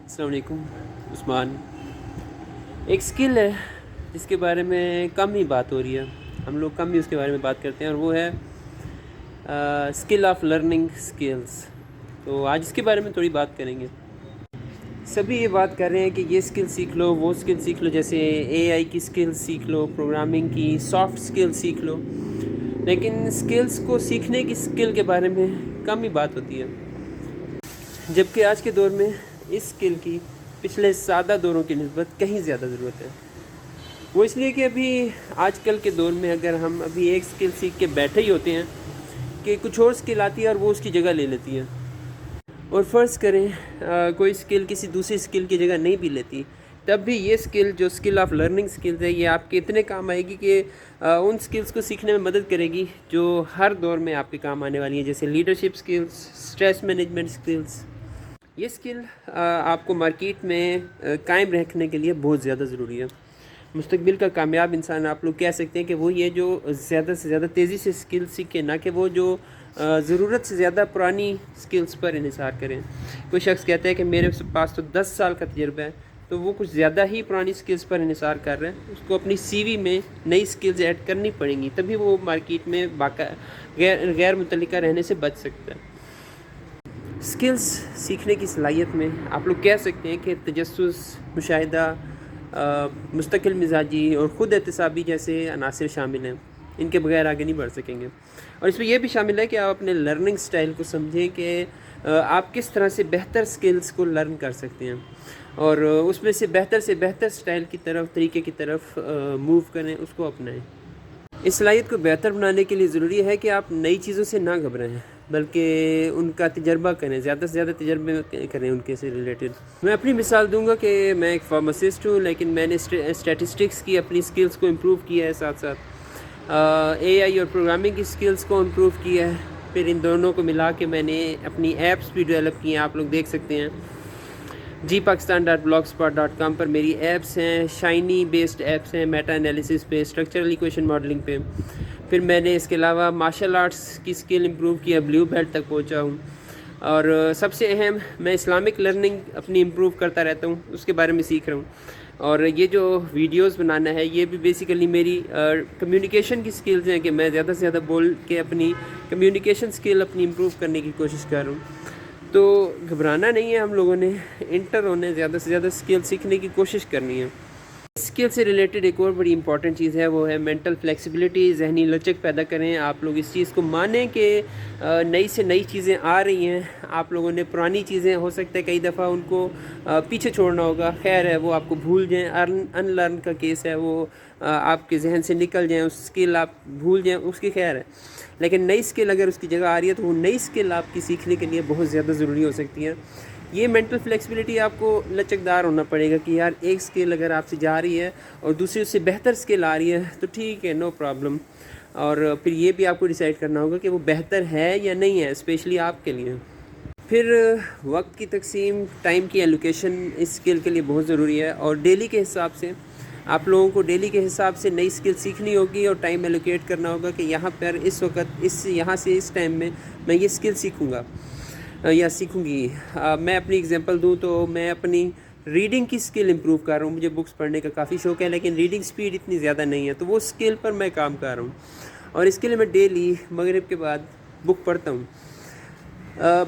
السلام علیکم عثمان. ایک سکل ہے جس کے بارے میں کم ہی بات ہو رہی ہے, ہم لوگ کم ہی اس کے بارے میں بات کرتے ہیں, اور وہ ہے اسکل آف لرننگ اسکلس. تو آج اس کے بارے میں تھوڑی بات کریں گے. سبھی یہ بات کر رہے ہیں کہ یہ اسکل سیکھ لو, وہ اسکل سیکھ لو, جیسے اے آئی کی اسکل سیکھ لو, پروگرامنگ کی, سافٹ اسکل سیکھ لو, لیکن اسکلس کو سیکھنے کی اسکل کے بارے میں کم ہی بات ہوتی ہے. جبکہ آج کے دور میں اس اسکل کی پچھلے سادہ دوروں کی نسبت کہیں زیادہ ضرورت ہے. وہ اس لیے کہ ابھی آج کل کے دور میں اگر ہم ابھی ایک اسکل سیکھ کے بیٹھے ہی ہوتے ہیں کہ کچھ اور اسکل آتی ہے اور وہ اس کی جگہ لے لیتی ہے. اور فرض کریں کوئی اسکل کسی دوسری اسکل کی جگہ نہیں بھی لیتی, تب بھی یہ اسکل جو اسکل آف لرننگ اسکلز ہے یہ آپ کے اتنے کام آئے گی کہ ان اسکلس کو سیکھنے میں مدد کرے گی جو ہر دور میں آپ کے کام آنے والی ہیں, جیسے leadership skills, stress management skills. یہ اسکل آپ کو مارکیٹ میں قائم رکھنے کے لیے بہت زیادہ ضروری ہے. مستقبل کا کامیاب انسان آپ لوگ کہہ سکتے ہیں کہ وہ یہ جو زیادہ سے زیادہ تیزی سے اسکل سیکھے, نہ کہ وہ جو ضرورت سے زیادہ پرانی اسکلس پر انحصار کریں. کوئی شخص کہتا ہے کہ میرے پاس تو 10 سال کا تجربہ ہے, تو وہ کچھ زیادہ ہی پرانی اسکلس پر انحصار کر رہے ہیں. اس کو اپنی سی وی میں نئی اسکلز ایڈ کرنی پڑیں گی, تبھی وہ مارکیٹ میں غیر متعلقہ رہنے سے بچ سکتا ہے. اسکلس سیکھنے کی صلاحیت میں آپ لوگ کہہ سکتے ہیں کہ تجسس, مشاہدہ, مستقل مزاجی اور خود احتسابی جیسے عناصر شامل ہیں. ان کے بغیر آگے نہیں بڑھ سکیں گے. اور اس میں یہ بھی شامل ہے کہ آپ اپنے لرننگ سٹائل کو سمجھیں کہ آپ کس طرح سے بہتر اسکلس کو لرن کر سکتے ہیں, اور اس میں سے بہتر سٹائل کی طرف, طریقے کی طرف موو کریں, اس کو اپنائیں. اس صلاحیت کو بہتر بنانے کے لیے ضروری ہے کہ آپ نئی چیزوں سے نہ گھبرائیں, بلکہ ان کا تجربہ کریں, زیادہ سے زیادہ تجربے کریں ان کے سے ریلیٹڈ. میں اپنی مثال دوں گا کہ میں ایک فارماسسٹ ہوں, لیکن میں نے اسٹیٹسٹکس کی اپنی اسکلس کو امپروو کیا ہے, ساتھ ساتھ اے آئی اور پروگرامنگ کی اسکلس کو امپروو کیا ہے. پھر ان دونوں کو ملا کے میں نے اپنی ایپس بھی ڈیولپ کی ہیں, آپ لوگ دیکھ سکتے ہیں. gpakistan.blogspot.com پر میری ایپس ہیں, شائنی بیسڈ ایپس ہیں, میٹا انالیسس پہ, اسٹرکچرل ایکویشن ماڈلنگ پہ. پھر میں نے اس کے علاوہ مارشل آرٹس کی اسکل امپروو کیا, بلیو بیلٹ تک پہنچا ہوں. اور سب سے اہم, میں اسلامک لرننگ اپنی امپروو کرتا رہتا ہوں, اس کے بارے میں سیکھ رہا ہوں. اور یہ جو ویڈیوز بنانا ہے یہ بھی بیسیکلی میری کمیونیکیشن کی اسکلز ہیں, کہ میں زیادہ سے زیادہ بول کے اپنی کمیونیکیشن اسکل اپنی امپروو کرنے کی کوشش کر رہا ہوں. تو گھبرانا نہیں ہے, ہم لوگوں نے انٹر ہونے, زیادہ سے زیادہ اسکل سیکھنے کی کوشش کرنی ہے. اسکل سے ریلیٹڈ ایک اور بڑی امپورٹنٹ چیز ہے, وہ ہے مینٹل فلیکسیبلٹی, ذہنی لچک پیدا کریں. آپ لوگ اس چیز کو مانیں کہ نئی سے نئی چیزیں آ رہی ہیں. آپ لوگوں نے پرانی چیزیں ہو سکتا ہے کئی دفعہ ان کو پیچھے چھوڑنا ہوگا, خیر ہے وہ آپ کو بھول جائیں. ان لرن کا کیس ہے, وہ آپ کے ذہن سے نکل جائیں, اس اسکل آپ بھول جائیں, اس کی خیر ہے. لیکن نئی اسکل اگر اس کی جگہ آ رہی ہے تو وہ نئی اسکل آپ کی سیکھنے کے لیے بہت زیادہ ضروری ہو سکتی ہے. یہ مینٹل فلیکسیبلٹی آپ کو لچکدار ہونا پڑے گا کہ یار ایک اسکل اگر آپ سے جا رہی ہے اور دوسری اس سے بہتر اسکل آ رہی ہے تو ٹھیک ہے, نو پرابلم. اور پھر یہ بھی آپ کو ڈیسائیڈ کرنا ہوگا کہ وہ بہتر ہے یا نہیں ہے, اسپیشلی آپ کے لیے. پھر وقت کی تقسیم, ٹائم کی ایلوکیشن اس اسکل کے لیے بہت ضروری ہے. اور ڈیلی کے حساب سے آپ لوگوں کو ڈیلی کے حساب سے نئی اسکل سیکھنی ہوگی اور ٹائم ایلوکیٹ کرنا ہوگا کہ یہاں پر اس وقت یہاں سے اس ٹائم میں میں یہ اسکل سیکھوں گا یا سیکھوں گی. میں اپنی اگزامپل دوں تو میں اپنی ریڈنگ کی اسکل امپروو کر رہا ہوں. مجھے بکس پڑھنے کا کافی شوق ہے, لیکن ریڈنگ سپیڈ اتنی زیادہ نہیں ہے, تو وہ اسکل پر میں کام کر رہا ہوں. اور اس کے لیے میں ڈیلی مغرب کے بعد بک پڑھتا ہوں.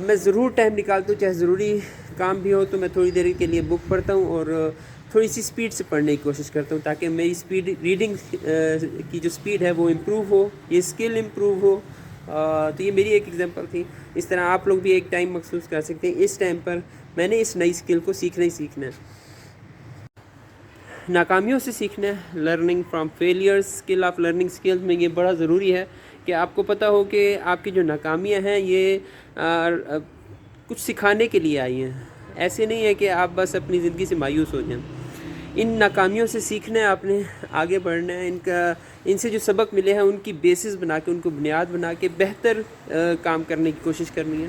میں ضرور ٹائم نکالتا ہوں, چاہے ضروری کام بھی ہو تو میں تھوڑی دیر کے لیے بک پڑھتا ہوں, اور تھوڑی سی اسپیڈ سے پڑھنے کی کوشش کرتا ہوں تاکہ میری اسپیڈ, ریڈنگ کی جو اسپیڈ ہے وہ امپروو ہو, یہ اسکل امپروو ہو. تو یہ میری ایک ایگزامپل تھی. اس طرح آپ لوگ بھی ایک ٹائم مخصوص کر سکتے ہیں, اس ٹائم پر میں نے اس نئی اسکل کو سیکھنا ہی سیکھنا ہے. ناکامیوں سے سیکھنا ہے, learning from failures. Skill of learning skills میں یہ بڑا ضروری ہے کہ آپ کو پتہ ہو کہ آپ کی جو ناکامیاں ہیں یہ کچھ سکھانے کے لیے آئی ہیں. ایسے نہیں ہے کہ آپ بس اپنی زندگی سے مایوس ہو جائیں. ان ناکامیوں سے سیکھنا ہے, آپ نے آگے بڑھنا ہے. ان سے جو سبق ملے ہیں ان کی بیسس بنا کے, ان کو بنیاد بنا کے بہتر کام کرنے کی کوشش کرنی ہے.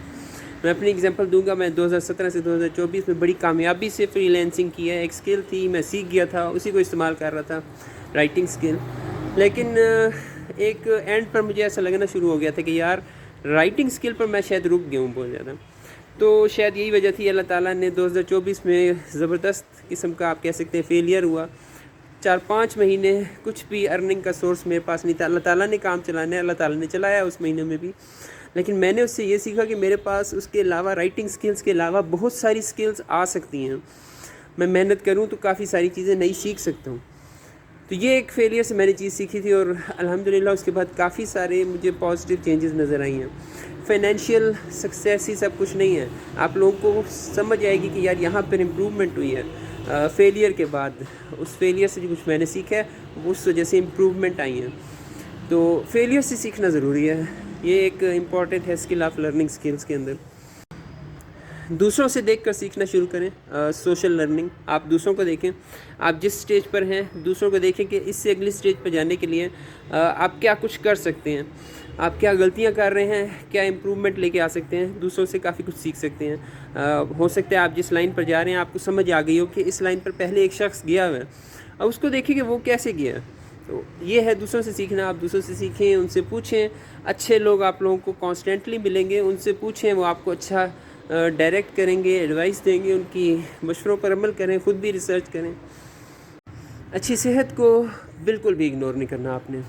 میں اپنی اگزامپل دوں گا. میں 2017 سے 2024 میں بڑی کامیابی سے فری لینسنگ کی ہے. ایک اسکل تھی, میں سیکھ گیا تھا, اسی کو استعمال کر رہا تھا, رائٹنگ اسکل. لیکن ایک اینڈ پر مجھے ایسا لگنا شروع ہو گیا تھا کہ یار رائٹنگ اسکل پر میں شاید رک گیا ہوں بہت زیادہ. تو شاید یہی وجہ تھی اللہ تعالیٰ نے 2024 میں زبردست قسم کا آپ کہہ سکتے ہیں فیلئر ہوا. 4-5 مہینے کچھ بھی ارننگ کا سورس میرے پاس نہیں تھا. اللہ تعالیٰ نے کام چلانا ہے, اللہ تعالیٰ نے چلایا اس مہینے میں بھی, لیکن میں نے اس سے یہ سیکھا کہ میرے پاس اس کے علاوہ رائٹنگ سکلز کے علاوہ بہت ساری سکلز آ سکتی ہیں. میں محنت کروں تو کافی ساری چیزیں نئی سیکھ سکتا ہوں. تو یہ ایک فیلئر سے میں نے چیز سیکھی تھی, اور الحمدللہ اس کے بعد کافی سارے مجھے پازیٹیو چینجز نظر آئی ہیں. فائنینشیل سکسیس ہی سب کچھ نہیں ہے, آپ لوگوں کو سمجھ آئے گی کہ یار یہاں پر امپروومنٹ ہوئی ہے فیلئر کے بعد. اس فیلئر سے جو کچھ میں نے سیکھا ہے اس وجہ سے امپروومنٹ آئی ہیں. تو فیلئر سے سیکھنا ضروری ہے, یہ ایک امپورٹنٹ ہے اسکل آف لرننگ سکلز کے اندر. دوسروں سے دیکھ کر سیکھنا شروع کریں. سوشل لرننگ, آپ دوسروں کو دیکھیں, آپ جس سٹیج پر ہیں دوسروں کو دیکھیں کہ اس سے اگلی سٹیج پہ جانے کے لیے آپ کیا کچھ کر سکتے ہیں, آپ کیا غلطیاں کر رہے ہیں, کیا امپروومنٹ لے کے آ سکتے ہیں. دوسروں سے کافی کچھ سیکھ سکتے ہیں. ہو سکتا ہے آپ جس لائن پر جا رہے ہیں آپ کو سمجھ آ گئی ہو کہ اس لائن پر پہلے ایک شخص گیا ہوا ہے, اور اس کو دیکھیں کہ وہ کیسے گیا. تو یہ ہے دوسروں سے سیکھنا. آپ دوسروں سے سیکھیں, ان سے پوچھیں. اچھے لوگ آپ لوگوں کو کانسٹنٹلی ملیں گے, ان سے پوچھیں, وہ آپ کو اچھا ڈائریکٹ کریں گے, ایڈوائس دیں گے, ان کی مشوروں پر عمل کریں, خود بھی ریسرچ کریں. اچھی صحت کو بالکل بھی اگنور نہیں کرنا آپ نے.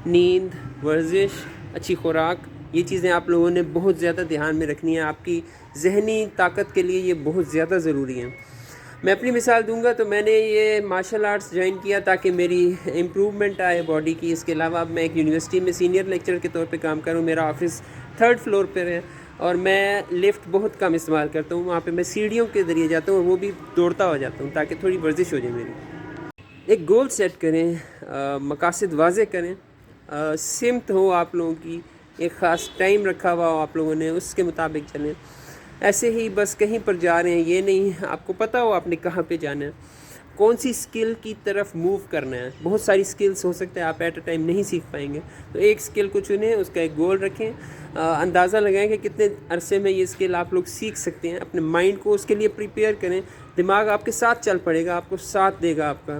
نیند, ورزش, اچھی خوراک, یہ چیزیں آپ لوگوں نے بہت زیادہ دھیان میں رکھنی ہے. آپ کی ذہنی طاقت کے لیے یہ بہت زیادہ ضروری ہے. میں اپنی مثال دوں گا تو میں نے یہ مارشل آرٹس جوائن کیا تاکہ میری امپروومنٹ آئے باڈی کی. اس کے علاوہ اب میں ایک یونیورسٹی میں سینئر لیکچرر کے طور پہ کام کروں. میرا آفس 3rd فلور پر ہے, اور میں لفٹ بہت کم استعمال کرتا ہوں. وہاں پہ میں سیڑھیوں کے ذریعے جاتا ہوں, اور وہ بھی دوڑتا ہو جاتا ہوں تاکہ تھوڑی ورزش ہو جائے میری. ایک گول سیٹ کریں, مقاصد واضح کریں, سمت ہو آپ لوگوں کی, ایک خاص ٹائم رکھا ہوا ہو آپ لوگوں نے, اس کے مطابق چلیں. ایسے ہی بس کہیں پر جا رہے ہیں یہ نہیں, آپ کو پتہ ہو آپ نے کہاں پہ جانا ہے, کون سی سکل کی طرف موو کرنا ہے. بہت ساری سکلز ہو سکتے ہیں آپ ایٹ اے ٹائم نہیں سیکھ پائیں گے, تو ایک سکل کو چنیں, اس کا ایک گول رکھیں, اندازہ لگائیں کہ کتنے عرصے میں یہ سکل آپ لوگ سیکھ سکتے ہیں. اپنے مائنڈ کو اس کے لیے پریپیئر کریں. دماغ آپ کے ساتھ چل پڑے گا, آپ کو ساتھ دے گا. آپ کا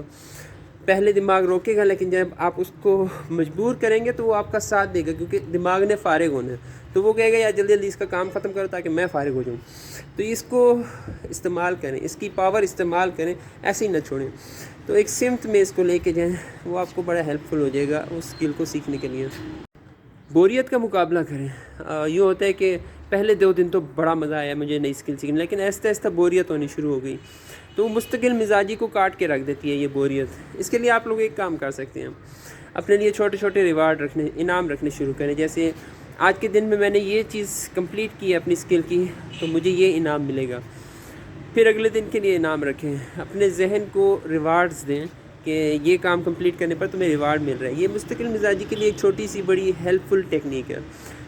پہلے دماغ روکے گا, لیکن جب آپ اس کو مجبور کریں گے تو وہ آپ کا ساتھ دے گا, کیونکہ دماغ نے فارغ ہونا ہے. تو وہ کہے گا یار جلدی جلدی اس کا کام ختم کرو تاکہ میں فارغ ہو جاؤں. تو اس کو استعمال کریں, اس کی پاور استعمال کریں, ایسے ہی نہ چھوڑیں. تو ایک سمت میں اس کو لے کے جائیں, وہ آپ کو بڑا ہیلپ فل ہو جائے گا اس اسکل کو سیکھنے کے لیے. بوریت کا مقابلہ کریں. یوں ہوتا ہے کہ پہلے 2 دن تو بڑا مزہ آیا مجھے نئی اسکل سیکھنے, لیکن آہستہ آہستہ بوریت ہونی شروع ہو گئی. تو مستقل مزاجی کو کاٹ کے رکھ دیتی ہے یہ بوریت. اس کے لیے آپ لوگ ایک کام کر سکتے ہیں, اپنے لیے چھوٹے چھوٹے ریوارڈ رکھنے, انعام رکھنے شروع کریں. جیسے آج کے دن میں میں نے یہ چیز کمپلیٹ کی ہے اپنی اسکل کی, تو مجھے یہ انعام ملے گا. پھر اگلے دن کے لیے انعام رکھیں. اپنے ذہن کو ریوارڈز دیں کہ یہ کام کمپلیٹ کرنے پر تمہیں ریوارڈ مل رہا ہے. یہ مستقل مزاجی کے لیے ایک چھوٹی سی بڑی ہیلپ فل ٹیکنیک ہے.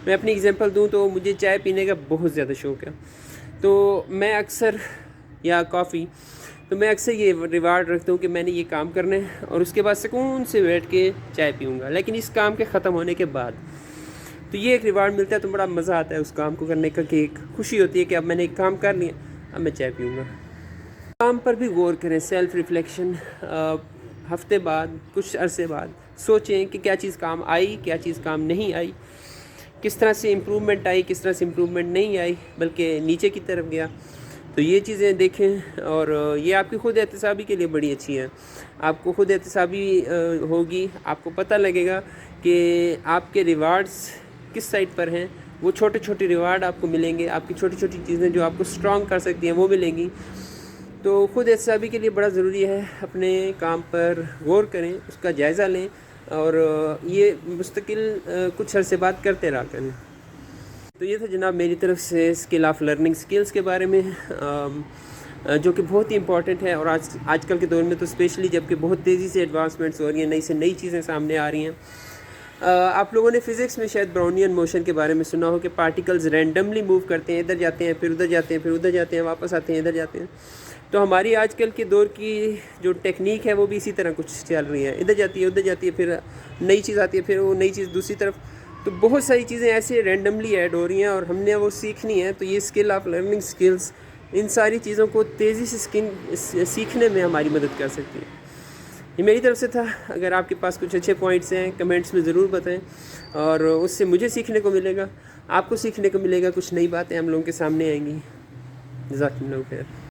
میں اپنی اگزامپل دوں تو مجھے چائے پینے کا بہت زیادہ شوق ہے, تو میں اکثر, یا کافی, تو میں اکثر یہ ریوارڈ رکھتا ہوں کہ میں نے یہ کام کرنا ہے, اور اس کے بعد سکون سے بیٹھ کے چائے پیوں گا, لیکن اس کام کے ختم ہونے کے بعد. تو یہ ایک ریوارڈ ملتا ہے, تو بڑا مزہ آتا ہے اس کام کو کرنے کا, کہ ایک خوشی ہوتی ہے کہ اب میں نے ایک کام کر لیا, اب میں چائے پیوں گا. کام پر بھی غور کریں, سیلف ریفلیکشن. ہفتے بعد, کچھ عرصے بعد سوچیں کہ کیا چیز کام آئی, کیا چیز کام نہیں آئی, کس طرح سے امپروومنٹ آئی, کس طرح سے امپروومنٹ نہیں آئی, بلکہ نیچے کی طرف گیا. تو یہ چیزیں دیکھیں, اور یہ آپ کی خود احتسابی کے لیے بڑی اچھی ہے. آپ کو خود احتسابی ہوگی, آپ کو پتہ لگے گا کہ آپ کے ریوارڈز کس سائٹ پر ہیں. وہ چھوٹے چھوٹے ریوارڈ آپ کو ملیں گے, آپ کی چھوٹی چھوٹی چیزیں جو آپ کو اسٹرانگ کر سکتی ہیں وہ ملیں گی. تو خود احتسابی کے لیے بڑا ضروری ہے, اپنے کام پر غور کریں, اس کا جائزہ لیں, اور یہ مستقل کچھ عرصے بعد کرتے رہا کریں. تو یہ تھا جناب میری طرف سے اسکل آف لرننگ سکلز کے بارے میں, جو کہ بہت ہی امپورٹنٹ ہے, اور آج کل کے دور میں تو اسپیشلی جب کہ بہت تیزی سے ایڈوانسمنٹس ہو رہی ہیں, نئی سے نئی چیزیں سامنے آ رہی ہیں. آپ لوگوں نے فزکس میں شاید براؤنین موشن کے بارے میں سنا ہو کہ پارٹیکلز رینڈملی موو کرتے ہیں, ادھر جاتے ہیں, پھر ادھر جاتے ہیں, پھر ادھر جاتے ہیں, واپس آتے ہیں, ادھر جاتے ہیں. تو ہماری آج کل کے دور کی جو ٹیکنیک ہے وہ بھی اسی طرح کچھ چل رہی ہے, ادھر جاتی ہے, ادھر جاتی ہے, پھر نئی چیز آتی ہے, پھر وہ نئی چیز دوسری طرف. تو بہت ساری چیزیں ایسے رینڈملی ایڈ ہو رہی ہیں, اور ہم نے وہ سیکھنی ہے. تو یہ اسکل آف لرننگ سکلز ان ساری چیزوں کو تیزی سے سیکھنے میں ہماری مدد کر سکتی ہے. یہ میری طرف سے تھا. اگر آپ کے پاس کچھ اچھے پوائنٹس ہیں کمنٹس میں ضرور بتائیں, اور اس سے مجھے سیکھنے کو ملے گا, آپ کو سیکھنے کو ملے گا, کچھ نئی باتیں ہم لوگوں کے سامنے آئیں گی. جزاکم اللہ خیر.